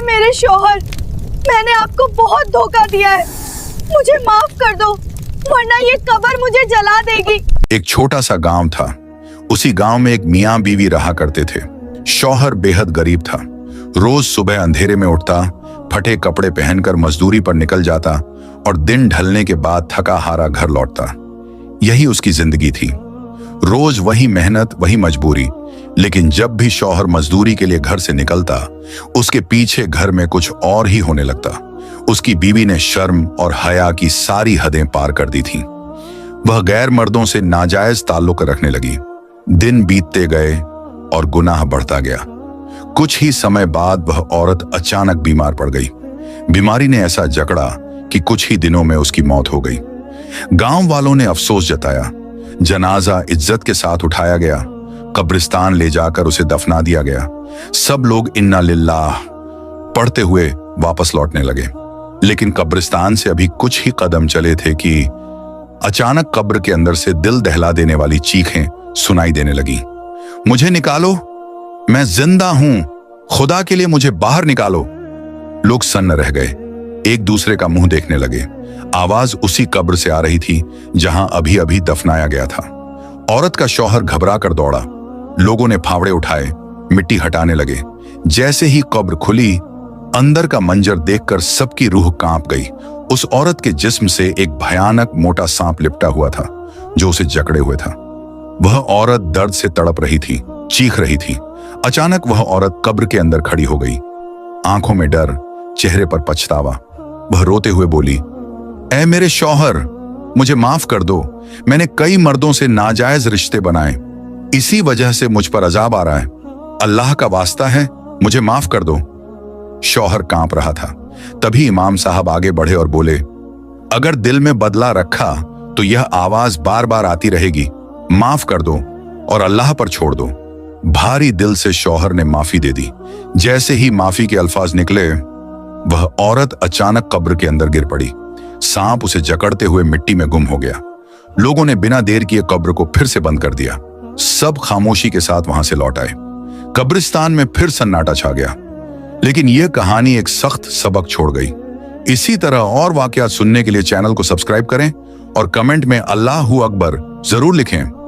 मेरे शौहर, मैंने आपको बहुत धोखा दिया है, मुझे माफ कर दो वरना ये कब्र मुझे जला देगी। एक छोटा सा गांव था। उसी गांव में एक मियां बीवी रहा करते थे। शौहर बेहद गरीब था। रोज सुबह अंधेरे में उठता, फटे कपड़े पहनकर मजदूरी पर निकल जाता और दिन ढलने के बाद थका हारा घर लौटता। यही उसकी जिंदगी थी। रोज वही मेहनत, वही मजबूरी। लेकिन जब भी शौहर मजदूरी के लिए घर से निकलता, उसके पीछे घर में कुछ और ही होने लगता। उसकी बीवी ने शर्म और हया की सारी हदें पार कर दी थी। वह गैर मर्दों से नाजायज ताल्लुक रखने लगी। दिन बीतते गए और गुनाह बढ़ता गया। कुछ ही समय बाद वह औरत अचानक बीमार पड़ गई। बीमारी ने ऐसा जकड़ा कि कुछ ही दिनों में उसकी मौत हो गई। गांव वालों ने अफसोस जताया। जनाजा इज्जत के साथ उठाया गया। कब्रिस्तान ले जाकर उसे दफना दिया गया। सब लोग इन्ना लिल्लाह पढ़ते हुए वापस लौटने लगे। लेकिन कब्रिस्तान से अभी कुछ ही कदम चले थे कि अचानक कब्र के अंदर से दिल दहला देने वाली चीखें सुनाई देने लगी। मुझे निकालो, मैं जिंदा हूं, खुदा के लिए मुझे बाहर निकालो। लोग सन्न रह गए, एक दूसरे का मुंह देखने लगे। आवाज उसी कब्र से आ रही थी जहां अभी अभी दफनाया गया था। औरत का शौहर घबरा कर दौड़ा। लोगों ने फावड़े उठाए, मिट्टी हटाने लगे। जैसे ही कब्र खुली, अंदर का मंजर देखकर सबकी रूह कांप गई। उस औरत के जिस्म से एक भयानक मोटा सांप लिपटा हुआ था जो उसे जकड़े हुए था। वह औरत दर्द से तड़प रही थी, चीख रही थी। अचानक वह औरत कब्र के अंदर खड़ी हो गई, आंखों में डर, चेहरे पर पछतावा। वह रोते हुए बोली, ऐ मेरे शौहर, मुझे माफ कर दो। मैंने कई मर्दों से नाजायज रिश्ते बनाए, इसी वजह से मुझ पर अजाब आ रहा है। अल्लाह का वास्ता है, मुझे माफ कर दो। शौहर कांप रहा था। तभी इमाम साहब आगे बढ़े और बोले, अगर दिल में बदला रखा तो यह आवाज बार बार आती रहेगी। माफ कर दो और अल्लाह पर छोड़ दो। भारी दिल से शौहर ने माफी दे दी। जैसे ही माफी के अल्फाज निकले, वह औरत अचानक कब्र के अंदर गिर पड़ी। सांप उसे जकड़ते हुए मिट्टी में गुम हो गया। लोगों ने बिना देर किए कब्र को फिर से बंद कर दिया। सब खामोशी के साथ वहां से लौट आए। कब्रिस्तान में फिर सन्नाटा छा गया। लेकिन यह कहानी एक सख्त सबक छोड़ गई। इसी तरह और वाकयात सुनने के लिए चैनल को सब्सक्राइब करें और कमेंट में अल्लाहू अकबर जरूर लिखें।